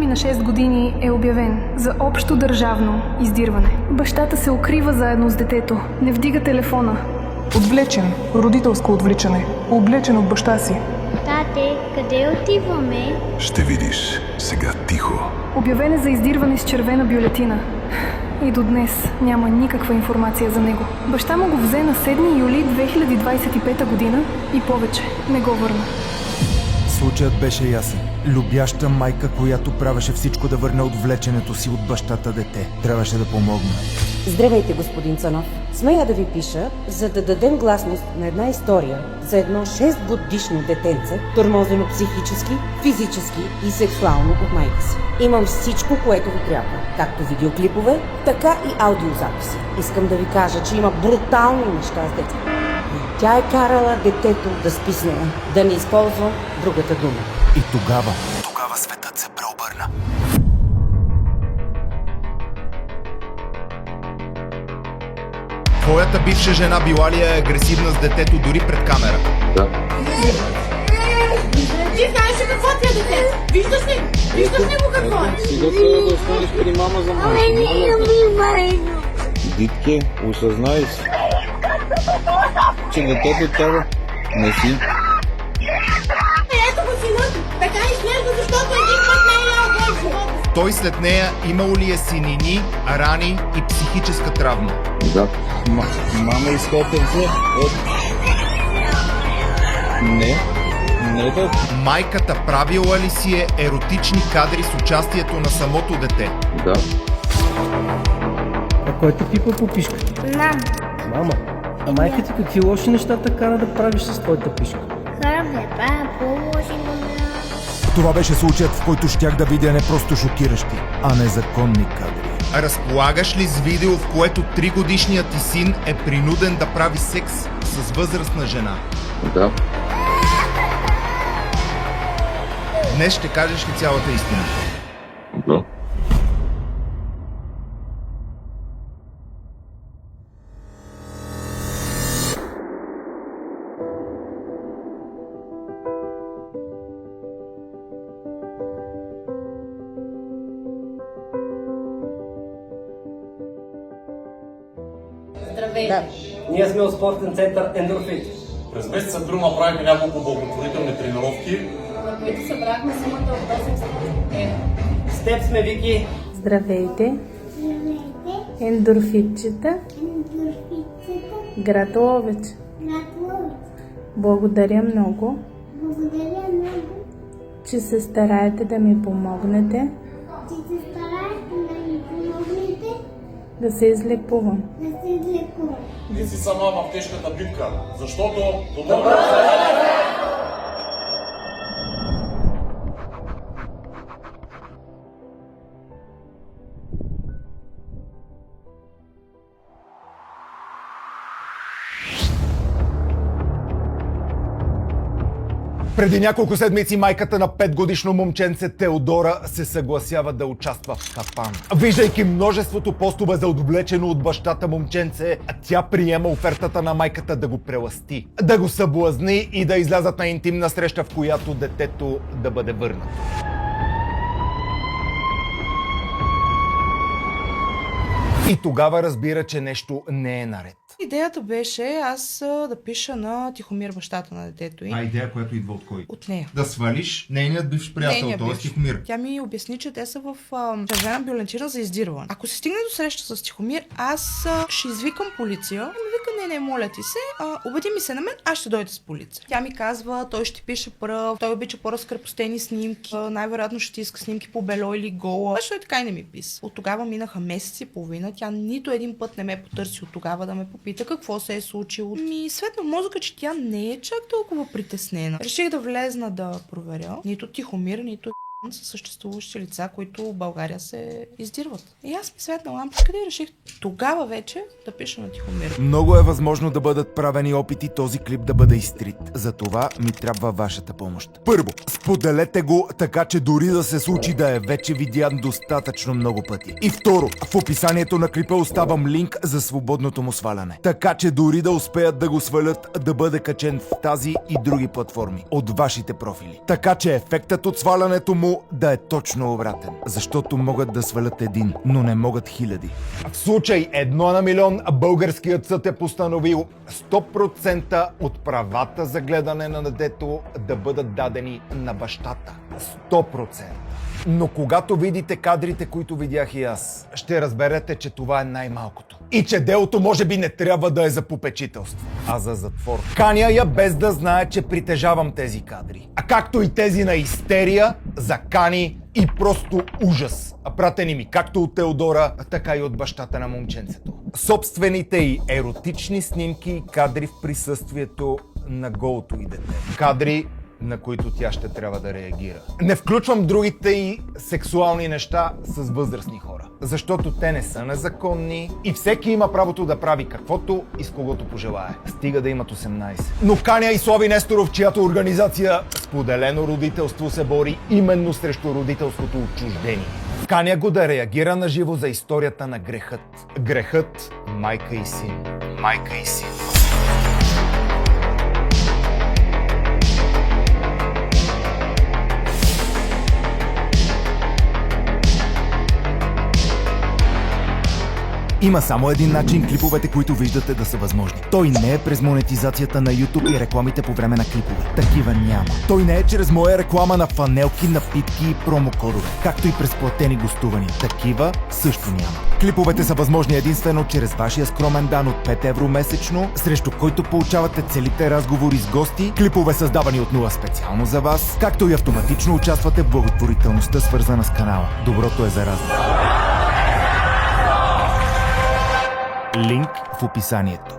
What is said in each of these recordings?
ми на 6 години е обявен за общо държавно издирване. Бащата се укрива заедно с детето, не вдига телефона. Отвлечен, родителско отвличане, облечен от баща си. Тате, къде отиваме? Ще видиш. Сега тихо. Обявен е за издирване с червена бюлетина. И до днес няма никаква информация за него. Баща му го взе на 7 юли 2025 година и повече не го върна. Случаят беше ясен. Любяща майка, която правеше всичко да върне отвлеченето си от бащата дете. Трябваше да помогне. Здравейте, господин Цанов. Смея да ви пиша, за да дадем гласност на една история за едно 6-годишно детенце, тормозено психически, физически и сексуално от майка си. Имам всичко, което ви трябва, както видеоклипове, така и аудиозаписи. Искам да ви кажа, че има брутални неща с детето. Тя е карала детето да спи с нея, да не използва другата дума. И тогава светът се преобърна. Твоята бивша жена била ли е агресивна с детето дори пред камера? Да. Ти знаеш ли какво ти е детето? Виждаш ли? Виждаш ли го какво е? Сега трябва да останеш при мама за малко. Дитке, осъзнай си, че детето тебе не си. Ето го синът, така изглежда, защото един път не е ял гол в живота. Той след нея имал ли е синини, рани и психическа травма? Да. Мама иска те взе. Не да. Майката правила ли си е еротични кадри с участието на самото дете? Да. А кой те пипа по пишката? Мама. А майка ти какви лоши неща те кара да правиш с твоята пишка? Караме, по-лоши мама. Това беше случаят, в който щях да видя не просто шокиращи, а незаконни кадри. Разполагаш ли с видео, в което 3-годишният ти син е принуден да прави секс с възрастна жена? Да. Днес ще кажеш ли цялата истина? Да. Здравейте. Да. Ние сме от спортен център Ендорфин. През месец април направихме няколко благотворителни тренировки, На които събрахме сумата от 800 евро. С теб сме, Вики. Здравейте, ендорфитчета, град Ловеч. Благодаря много, че се стараете да ми помогнете да се излекувам. ти си сама в тежката битка, защото Преди няколко седмици майката на 5-годишно момченце Теодора се съгласява да участва в капан. Виждайки множеството постове за отвлечено от бащата момченце, тя приема офертата на майката да го прелъсти, да го съблазни и да излязат на интимна среща, в която детето да бъде върнато. И тогава разбира, че нещо не е наред. Идеята беше аз да пиша на Тихомир, бащата на детето й. Идея, която идва от кой? От нея. Да свалиш нейният бивш приятел, т.е. Тихомир. Тя ми обясни, че те са в червена бюлетина за издирване. Ако се стигне до среща с Тихомир, аз ще извикам полиция. И ми вика, не, моля ти се, убеди ми се на мен, аз ще дойда с полиция. Тя ми казва, той ще пише пръв, той обича по-разкрепостени снимки, най-вероятно ще иска снимки по бело или гола. Той така и не ми писа. От тогава минаха месеци и половина, тя нито един път не ме потърси от тогава да ме попита какво се е случило. Ми светна мозъка, че тя не е чак толкова притеснена. Реших да влезна да проверя. Нито Тихомир, нито са съществуващи лица, които в България се издирват. И аз ми светна лампичка и реших тогава вече да пиша на Тихомир. Много е възможно да бъдат правени опити този клип да бъде изтрит. За това ми трябва вашата помощ. Първо, споделете го така, че дори да се случи да е вече видян достатъчно много пъти. И второ, в описанието на клипа оставам линк за свободното му сваляне. Така, че дори да успеят да го свалят, да бъде качен в тази и други платформи от вашите профили. Така, че ефектът от свалянето му му да е точно обратен, защото могат да свалят един, но не могат хиляди. В случай 1 на милион българският съд е постановил 100% от правата за гледане на детето да бъдат дадени на бащата. 100%. Но когато видите кадрите, които видях и аз, ще разберете, че това е най-малкото. И че делото може би не трябва да е за попечителство, а за затвор. Каня я без да знае, че притежавам тези кадри. А както и тези на истерия, закани и просто ужас. Пратени ми както от Теодора, така и от бащата на момченцето. Собствените й еротични снимки и кадри в присъствието на голото й дете. Кадри, на които тя ще трябва да реагира. Не включвам другите и сексуални неща с възрастни хора, защото те не са незаконни и всеки има правото да прави каквото и с когото пожелае. Стига да имат 18. Но каня и Слави Несторов, чиято организация Споделено родителство се бори именно срещу родителското отчуждение. Каня го да реагира на живо за историята на грехът. Грехът майка и син. Майка и син. Има само един начин клиповете, които виждате, да са възможни. Той не е през монетизацията на YouTube и рекламите по време на клипове. Такива няма. Той не е чрез моя реклама на фанелки, напитки и промокодове, както и през платени гостувания. Такива също няма. Клиповете са възможни единствено чрез вашия скромен дан от 5 евро месечно, срещу който получавате целите разговори с гости, клипове създавани от нула специално за вас, както и автоматично участвате в благотворителността, свързана с канала. Доброто е заразно. Линк в описанието.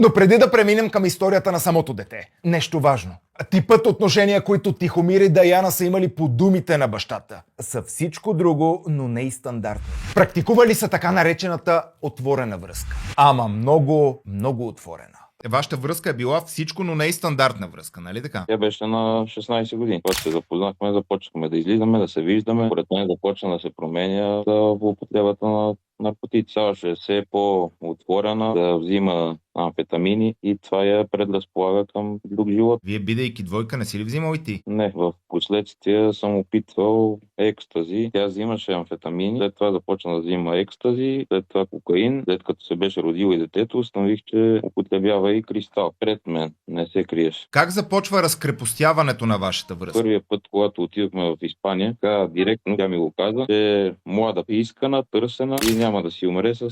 Но преди да преминем към историята на самото дете, нещо важно. Типът отношения, които Тихомир и Даяна са имали по думите на бащата, са всичко друго, но не и стандартни. Практикували са така наречената отворена връзка. Ама много, много отворена. Вашата връзка е била всичко, но не и стандартна връзка, нали така? Тя беше на 16 години. Когато се запознахме, започнахме да излизаме, да се виждаме. Според мен започна да се променя употребата на наркотици. Ставаше все по-отворена, да взима амфетамини и това я предразполага към друг живот. Вие, бидейки двойка, не си ли взимал и ти? Не, в последствие съм опитвал екстази. Тя взимаше амфетамини, след това започна да взима екстази, след това кокаин. След като се беше родило и детето, установих, че употребява и кристал. Пред мен не се криеше. Как започва разкрепостяването на вашата връзка? Първият път, когато отидохме в Испания, така директно тя ми го каза, че е млада, искана, търсена и няма да си умре с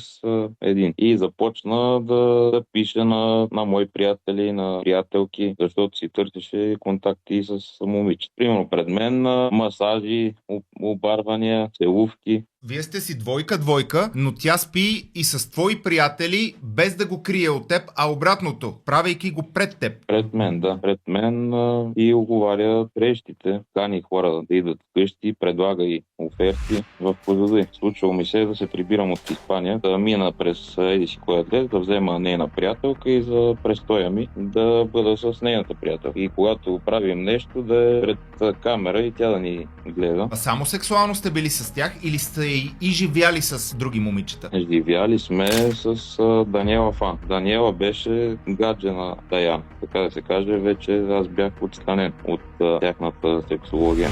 един. И започна да пише на мои приятели, на приятелки, защото си търсеше контакти с момичета. Примерно пред мен масажи, обарвания, целувки. Вие сте си двойка, но тя спи и с твои приятели, без да го крие от теб, а обратното, правейки го пред теб. Пред мен, да. Пред мен и оговаря срещите. Кани хора да идват вкъщи, предлага и оферти в Козлодуй. Случвало ми се да се прибирам от Испания, да мина през еди си коя глед, да взема нейна приятелка и за престоя ми да бъда с нейната приятелка. И когато правим нещо, да е пред камера и тя да ни гледа. А само сексуално сте били с тях или сте и живяли с други момичета? Живяли сме с Даниела Фан. Даниела беше гадже на Даян. Така да се каже, вече аз бях отстранен от тяхната сексология.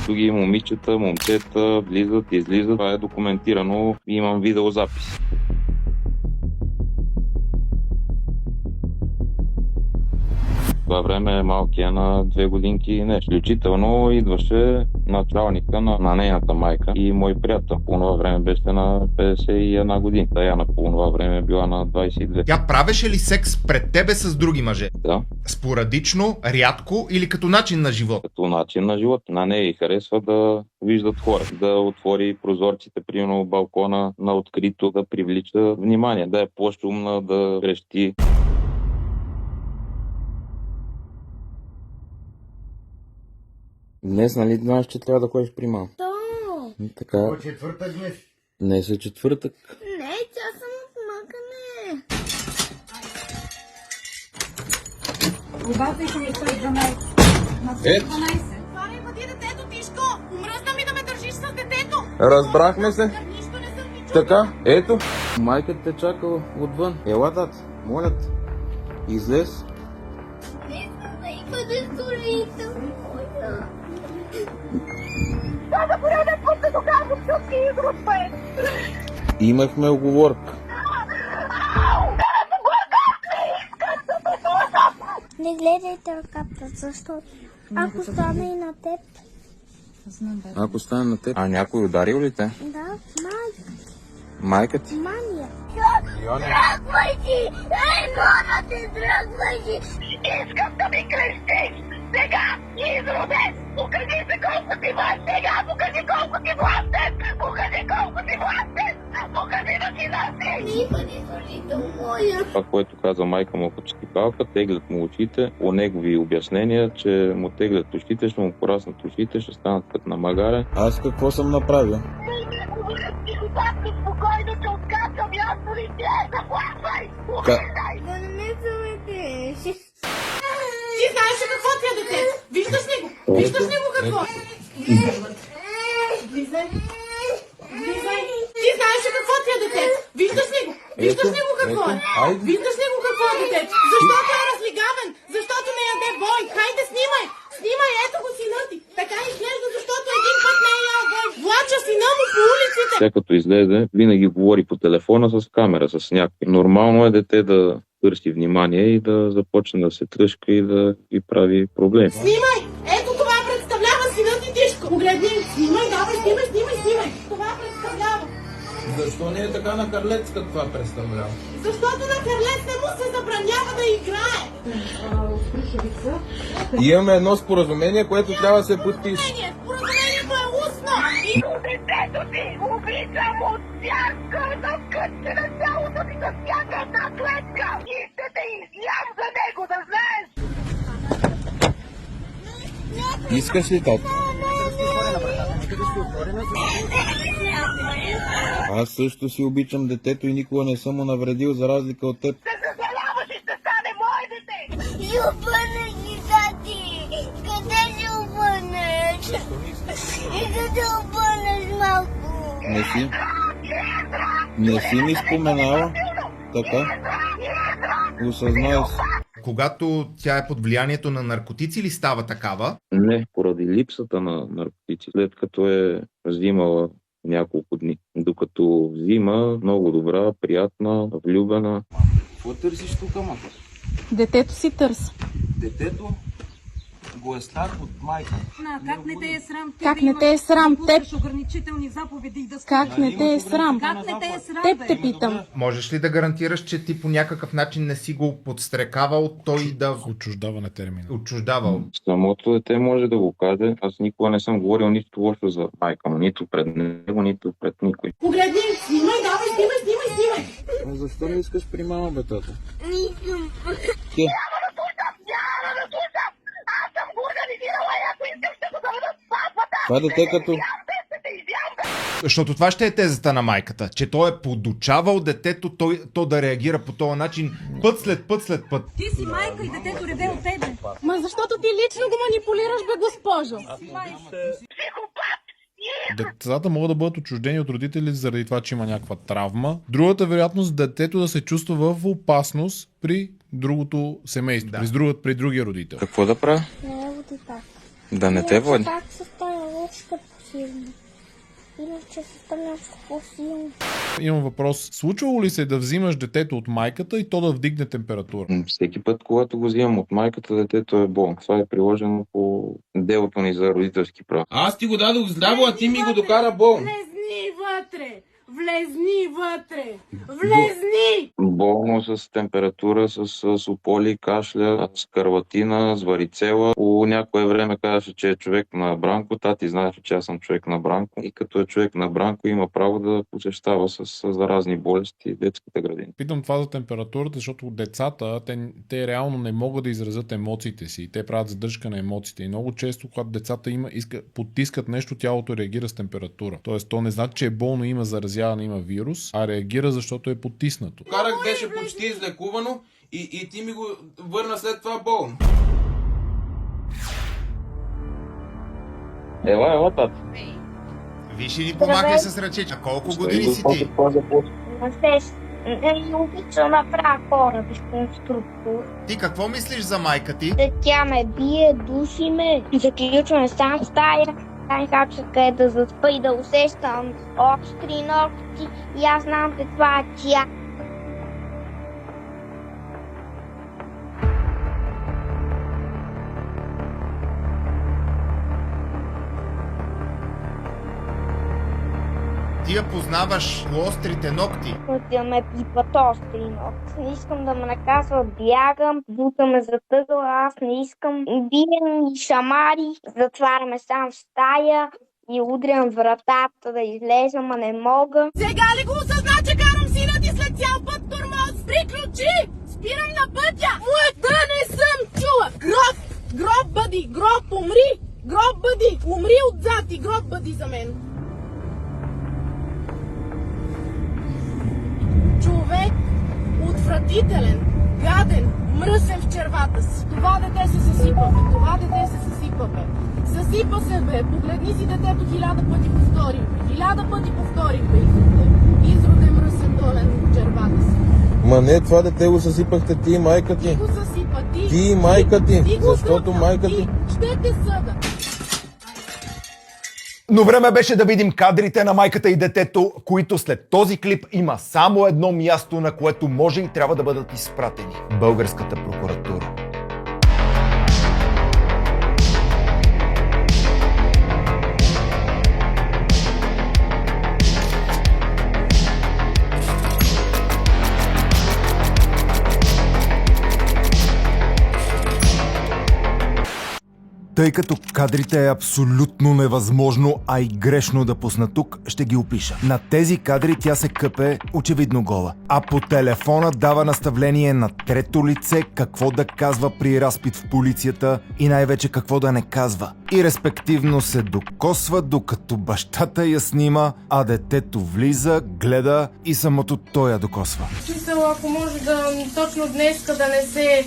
Други момичета, момчета влизат, излизат. Това е документирано. Имам видеозапис. Това време малкия на 2 годинки не. Включително идваше началника на нейната майка и мой приятел. По това време беше на 51 години. Даяна по това време била на 22. Тя правеше ли секс пред тебе с други мъже? Да. Спорадично, рядко или като начин на живот? Като начин на живот. На нея й харесва да виждат хора, да отвори прозорците, примерно балкона на открито, да привлича внимание, да е по-шумна, да крещи. Днес, нали знаеш, че трябва да ходиш при мама? Да. Така. Четвъртък днес? Днес е четвъртък. Не, тя съм от макане. Обадиха ми 112. На 112. Отваряй, бъди детето, Тишко! Умръзна ми да ме държиш с детето! Разбрахме се. Нищо не съм ти чул. Така, ето. Майката те чака отвън. Ела, тат, моля те. Излез. Не искам да бъде служител. За пореден път се доказвам, че си изрубен! Имахме оговорка. Не гледайте ръката, защото ако стане и на теб, Ако стане на теб. А някой ударил ли те? да, Майка ти? мания. Дръгвай си! Ей, моля те, дръгвай си! Искам да ми крещиш! Сега, изрубен! Покажи се колко си властен! Сега, покажи колко си властен! Покажи колко си властен! Покажи да си властен! Не бъди служител моя! Това, което каза майка му като скипалка, теглят му очите, по негови обяснения, че му теглят очите, ще му пораснат очите, ще станат като на магаре. Аз какво съм направил? Спокойно те откачам, ясно ли ти е? Заплахвай! Покажай! Да не ме заведеш! Ти знаеш ли какво ти е детето? Виждаш ли го? Виждаш ли го какво? Влизай. Влизай. Ти знаеш ли какво ти е детето? Виждаш ли го? Виждаш ли го какво е? Виждаш ли го какво е детето? Защото е разлигавен. Защото не яде бой. Хайде, снимай. Снимай, ето го сина ти. Така изглежда, защото един път не е ял бой. Влача сина му по улиците. Тя като излезе, винаги говори по телефона с камера, с някой. Нормално е дете да търси внимание и да започне да се тръшка и да ги прави проблеми. Снимай! Ето това представлява сина ти, Тишко. Погледни. Снимай, давай, снимай. Това представлява. Защо не е така на Карлецка това представлява? Защото на Карлец не му се забранява да играе. Имаме едно споразумение, което трябва да се подпише. Споразумението е устно. И детето ти обичам от всяка една кътче на цялото ти, за всяка една клетка. И ще те излям за него, да знаеш. Искаш ли тата? Аз също си обичам детето и никога не съм му навредил за разлика от теб. Ще съжаляваш и ще стане мое дете. Любънеш ни, тати! Къде ще обърнеш? Искам да обърнеш малко! Не си ми споменала? Така? Осъзнай се. Когато тя е под влиянието на наркотици ли става такава? Не, поради липсата на наркотици, след като е взимала няколко дни. Докато взима, много добра, приятна, влюбена. Какво търсиш тук, ма? Детето си търса. Детето го е страх от майка. Как не те е срам? Как не те е срам? Теб? Ограничителни заповеди и да Как не те е срам? Как не те е срам? Теб те питам. Можеш ли да гарантираш, че ти по някакъв начин не си го подстрекавал той да... Отчуждаване термина. Отчуждавал. Самото дете може да го каже. Аз никога не съм говорил нищо лошо за майка му, нито пред него, нито пред никой. Погледни, снимай, давай, снимай. Защо не искаш при мама, бе, тата? Няма да слушам! Аз съм го организирала и ако искам ще го заведа с папата! Това дете като... Защото това ще е тезата на майката, че той е подучавал детето то да реагира по този начин път след път. Ти си майка и детето реде от тебе. Ма защото ти лично го манипулираш, бе, госпожо. Децата могат да бъдат отчуждени от родители заради това, че има някаква травма. Другата вероятност детето да се чувства в опасност при другото семейство, при другия родител. Какво да правя? Не води так. Да не те води? Как се стане още по-силно? Иначе се стане още по-силно. Имам въпрос. Случвало ли се да взимаш детето от майката и то да вдигне температура? Всеки път, когато го взимам от майката, детето е болно. Това е приложено по делото ни за родителски права. Аз ти го дадох здраво, а ти ми го докара болно. Влезни вътре! Влезни! Болно с температура, с ополи, кашля, с кърватина, с варицела. По някое време казваше, че е човек на Бранко. Тати знаеше, че аз съм човек на Бранко. И като е човек на Бранко, има право да посещава с заразни болести детските градини. Питам това за температурата, защото децата, те реално не могат да изразят емоциите си. Те правят задържка на емоциите. И много често, когато децата потискат нещо, тялото реагира с температура. Тоест, то не значи, че е болно, има заразяване, има вирус, а реагира, защото е потиснато. Карах беше почти излекувано И ти ми го върна след това болно. Ела, тат. Виж и ни помахай с ръчичка. Колко години си ти? На 6. Не обича да направя хора без конструктор. Ти какво мислиш за майка ти? Тя ме бие, души ме, заключваме сам в стая. Тя кача къде да заспа и да усещам остри ногти. И аз знам, че това е тя. Ти я познаваш по острите ногти. Да ме пипат остри ногти. Не искам да ме наказва, бягам, бутаме за тъгъла, аз не искам. Бием и шамари, затваряме сам в стая и удрям вратата да излезам, а не мога. Сега ли го осъзна, че карам сина ти след цял път тормоз? Приключи! Спирам на пътя! Моята не съм чула! Гроб бъди! Гроб умри! Гроб бъди! Умри отзад и гроб бъди за мен! Човек отвратителен, гаден, мръсен в червата си. Това дете се съсипа, бе. Това дете се съсипа, бе. Съсипа се, бе. Погледни си детето 1000 пъти повтори. 1000 пъти повтори, бе. Изроде мръсен долен в червата си. Ма не, това дете го съсипахте ти и майка ти. Ти го съсипа, ти. Ти и майка ти. Ти го Защото съсипа, майка ти. ти... Ще те съда. Но време беше да видим кадрите на майката и детето, които след този клип има само едно място, на което може и трябва да бъдат изпратени – българската прокуратура. Тъй като кадрите е абсолютно невъзможно, а и грешно да пусна тук, ще ги опиша. На тези кадри тя се къпе очевидно гола, а по телефона дава наставление на трето лице какво да казва при разпит в полицията и най-вече какво да не казва. И респективно се докосва, докато бащата я снима, а детето влиза, гледа и самото той я докосва. Чисъл, ако може да точно днеска да не се...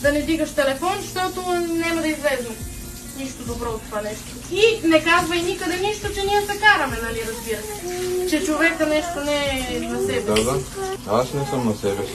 Да не дигаш телефон, защото няма да излезне нищо добро от това нещо. И не казвай никъде нищо, че ние се караме, нали, разбира се. Че човека нещо не е на себе си. Да, аз не съм на себе си.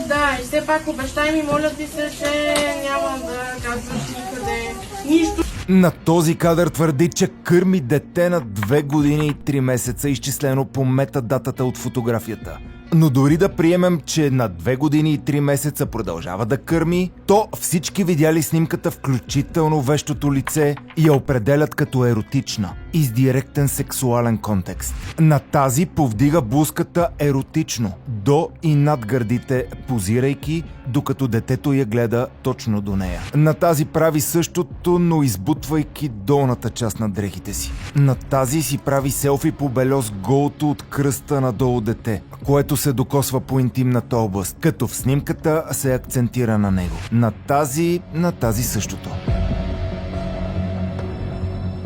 Да, и все пак обещай ми, моля ти се, че няма да казваш никъде нищо. На този кадър твърди, че кърми дете на 2 години и 3 месеца, изчислено по метадатата от фотографията. Но дори да приемем, че на 2 години и 3 месеца продължава да кърми, то всички видяли снимката, включително вещото лице, я определят като еротична и с директен сексуален контекст. На тази повдига блузката еротично, до и над гърдите, позирайки, докато детето я гледа точно до нея. На тази прави същото, но избутвайки долната част на дрехите си. На тази си прави селфи по бельо с голото от кръста надолу дете, което се докосва по интимната област, като в снимката се акцентира на него. На тази същото.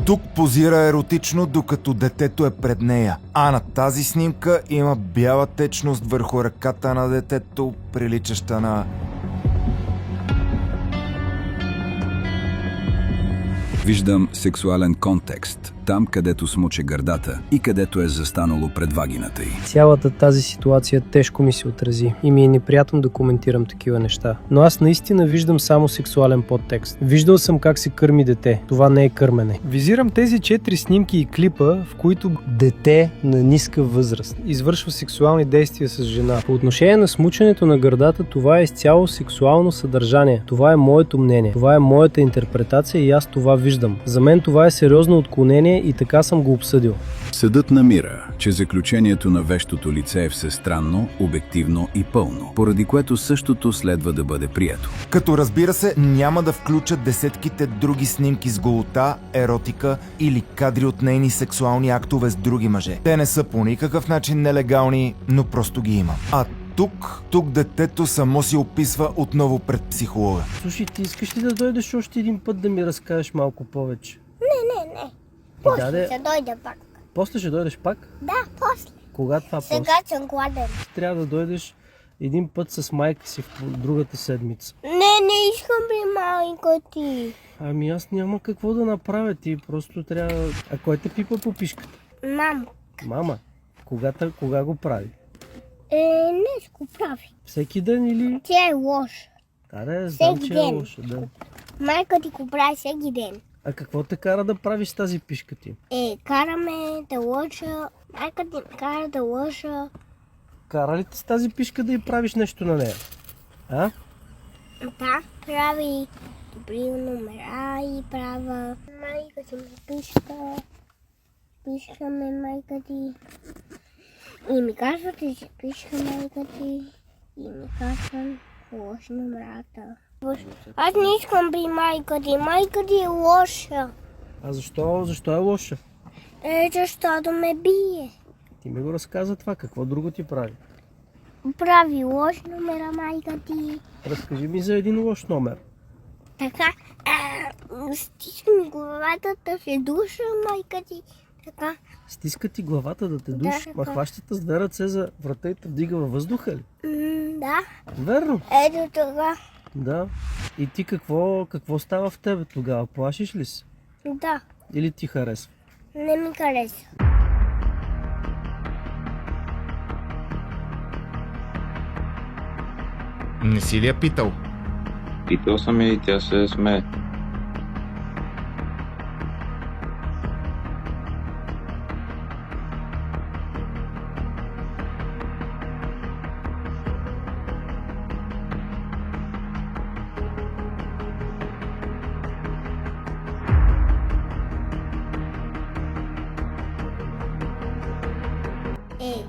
Тук позира еротично, докато детето е пред нея, а на тази снимка има бяла течност върху ръката на детето, приличаща на... Виждам сексуален контекст, там където смуче гърдата и където е застанало пред вагината й. Цялата тази ситуация тежко ми се отрази и ми е неприятно да коментирам такива неща. Но аз наистина виждам само сексуален подтекст. Виждал съм как се кърми дете. Това не е кърмене. Визирам тези 4 снимки и клипа, в които дете на ниска възраст извършва сексуални действия с жена. По отношение на смученето на гърдата, това е изцяло сексуално съдържание. Това е моето мнение. Това е моята интерпретация и аз това виждам. За мен това е сериозно отклонение и така съм го обсъдил. Съдът намира, че заключението на вещото лице е всестранно, обективно и пълно, поради което същото следва да бъде прието. Като разбира се, няма да включат десетките други снимки с голота, еротика или кадри от нейни сексуални актове с други мъже. Те не са по никакъв начин нелегални, но просто ги има. А тук детето само си описва отново пред психолога. Слушай, ти искаш ли да дойдеш още един път да ми разкажеш малко повече? Не. После ще дойда пак. После ще дойдеш пак? Да, после. Кога това после? Сега съм гладен. Трябва да дойдеш един път с майка си в другата седмица. Не искам при майка ти. Ами аз няма какво да направя, ти просто трябва... А кой те пипа по пишката? Мам. Мама. Кога го прави? Не го прави. Всеки ден или? Тя е лоша. Да, знам, че е лоша, да. Майка ти го прави всеки ден. А какво те кара да правиш тази пишка ти? Караме да лъжа. Майка ти кара да лъжа. Кара ли те с тази пишка да й правиш нещо на нея? А? Да, прави добри номера и права. Майка ти ме пишка. Пишкаме майка ти. И ми казва, че си пишка майка ти. И ми казва лоши номерата. Аз не искам при майка ти. Майка ти е лоша. А защо е лоша? Защото ме бие. Ти ми го разказа това. Какво друго ти прави? Прави лош номера майка ти. Разкажи ми за един лош номер. Така, стиска ми главата да се душа майка ти. Така. Стиска ти главата да те души? Да, Ма хващата с две ръце за врата и те вдига във въздуха ли? Да. Верно? Ето така. Да. И ти какво става в тебе тогава? Плашиш ли се? Да. Или ти харесва? Не ми хареса. Не си ли я питал? Питал съм и тя се смее.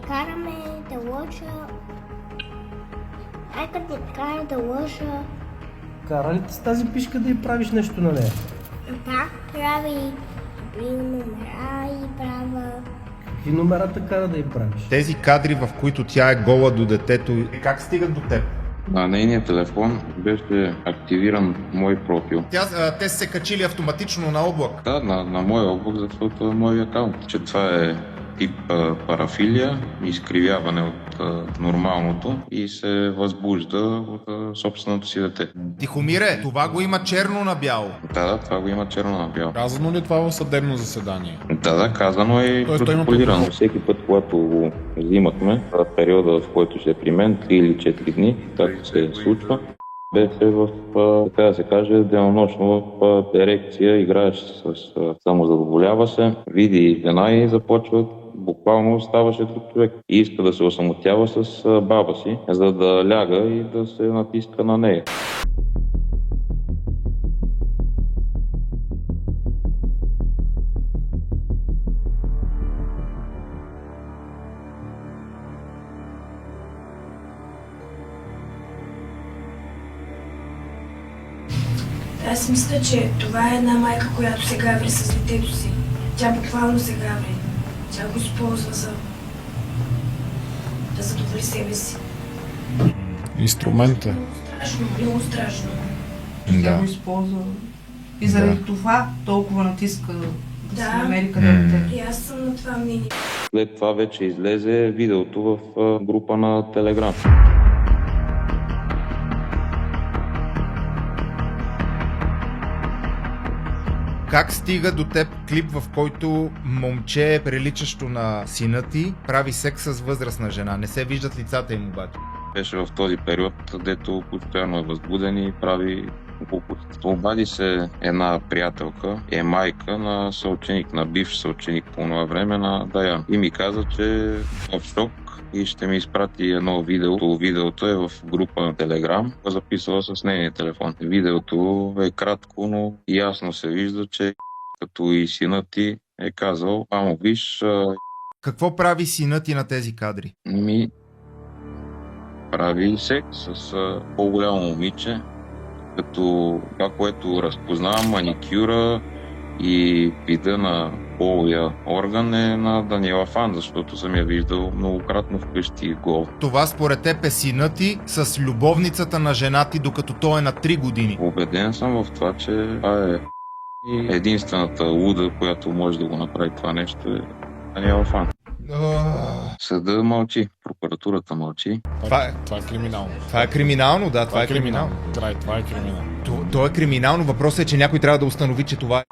Караме да лъжа. Майка ти кара да лъжа. Кара ли те с тази пишка да й правиш нещо на нея? Да, прави добри номера и права. Какви номерата кара да й правиш? Тези кадри, в които тя е гола до детето, как стигат до теб? На нейния телефон беше активиран мой профил. Те са се качили автоматично на облак? Да, на мой облак, защото е мой акаунт. Че това е тип парафилия, изкривяване от нормалното и се възбужда от собственото си дете. Тихомире, това го има черно на бяло. Да, това го има черно на бяло. Казано ли това в съдебно заседание? Да, казано е протоколирано. Всеки път, когато го взимахме, в периода, в който ще е при мен, 3 или 4 дни, както се случва, беше в, така да се каже, денонощно в ерекция, играеш самозадоволява се, види жена и започва, буквално ставаше друг човек. И иска да се осамотява с баба си, за да ляга и да се натиска на нея. Аз мисля, че това е една майка, която се гаври с детето си. Тя буквално се гаври. Тя го използва за да задоволи себе си. Инструмента. Много страшно. Тя го използва. И заради това толкова натиска да се намери къде дете. И аз съм на това мнение. След това вече излезе видеото в група на Телеграм. Как стига до теб клип, в който момче, приличащо на сина ти, прави секс с възрастна жена? Не се виждат лицата им обаче. Беше в този период, където постоянно е възбуден и прави глупост. Обади се една приятелка, е майка на съученик, на бивш съученик по това време на Даян. И ми каза, че е в шок и ще ми изпрати едно видео. Видеото е в група на Телеграм, записала с нейния телефон. Видеото е кратко, но ясно се вижда, че като и синът ти е казал, амо виж... Какво прави синът ти на тези кадри? Прави секс с по-голямо момиче, като това, което разпознавам, маникюра и вида на половия орган е на Даниела Фан, защото съм я виждал многократно вкъщи гол. Това според теб е синът ти с любовницата на жена ти, докато той е на 3 години. Убеден съм в това, че това е единствената луда, която може да го направи това нещо, е Даниела Фан. Съда мълчи, прокуратурата мълчи. Това е криминално. Това е криминално, да, това е криминално. Това е криминално. То е криминално, въпросът е, че някой трябва да установи, че това е...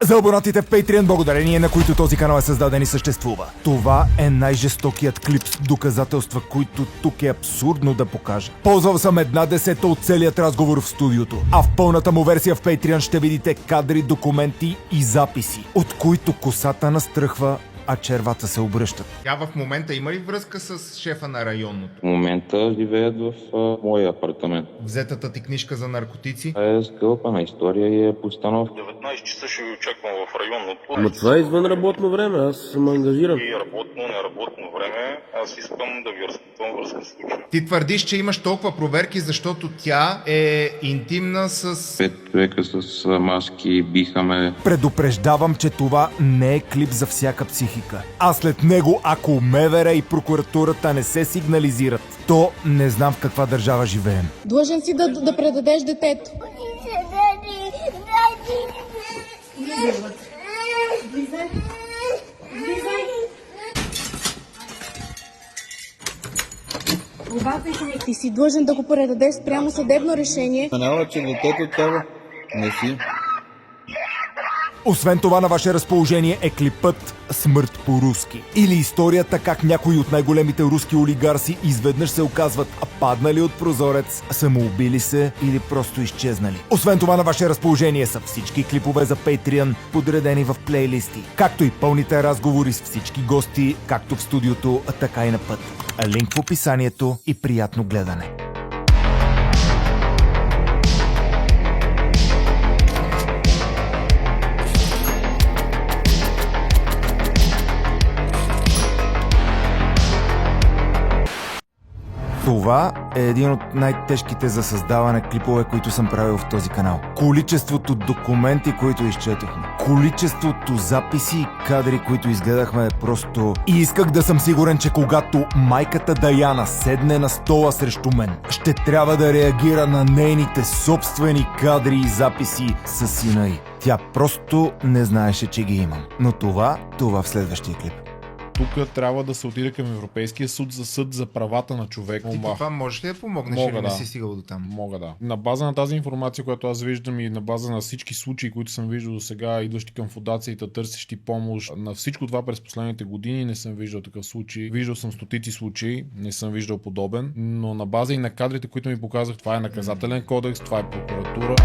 За абонатите в Patreon, благодарение на които този канал е създаден и съществува. Това е най-жестокият клип с доказателства, които тук е абсурдно да покажа. Ползвал съм 1/10 от целият разговор в студиото, а в пълната му версия в Patreon ще видите кадри, документи и записи, от които косата настръхва, а червата се обръщат. Тя в момента има ли връзка с шефа на районното? В момента живеят в моя апартамент. Взетата ти книжка за наркотици? Това е скълпана история и е постановка. 19 часа ще ви очаквам в районното. Ама това е извън работно време, аз съм ангажиран. И работно, неработно време, аз искам да ви разпитвам връзка с случая. Ти твърдиш, че имаш толкова проверки, защото тя е интимна с... 5 човека с маски биха ме. Предупреждавам, че това не е клип за всяка психика. А след него, ако МВР и прокуратурата не се сигнализират, то не знам в каква държава живеем. Длъжен си да предадеш детето. Ти си длъжен да го предадеш спрямо съдебно решение. Няма, че детето трябва. Не си. Освен това, на ваше разположение е клипът "Смърт по-руски" или историята как някои от най-големите руски олигарси изведнъж се оказват паднали от прозорец, самоубили се или просто изчезнали. Освен това, на ваше разположение са всички клипове за Patreon, подредени в плейлисти, както и пълните разговори с всички гости, както в студиото, така и на път. Линк в описанието и приятно гледане. Това е един от най-тежките за създаване клипове, които съм правил в този канал. Количеството документи, които изчетохме, количеството записи и кадри, които изгледахме, е просто... И исках да съм сигурен, че когато майката Даяна седне на стола срещу мен, ще трябва да реагира на нейните собствени кадри и записи с сина й. Тя просто не знаеше, че ги имам. Но това в следващия клип. Тук трябва да се отиде към Европейския съд за правата на човека. Ти това можеш ли да помогнеш или не си стигал до там? Мога да. На база на тази информация, която аз виждам и на база на всички случаи, които съм виждал до сега, идващи към фундацията, търсещи помощ, на всичко това през последните години не съм виждал такъв случай. Виждал съм стотици случаи, не съм виждал подобен, но на база и на кадрите, които ми показах, това е наказателен кодекс, това е прокуратура.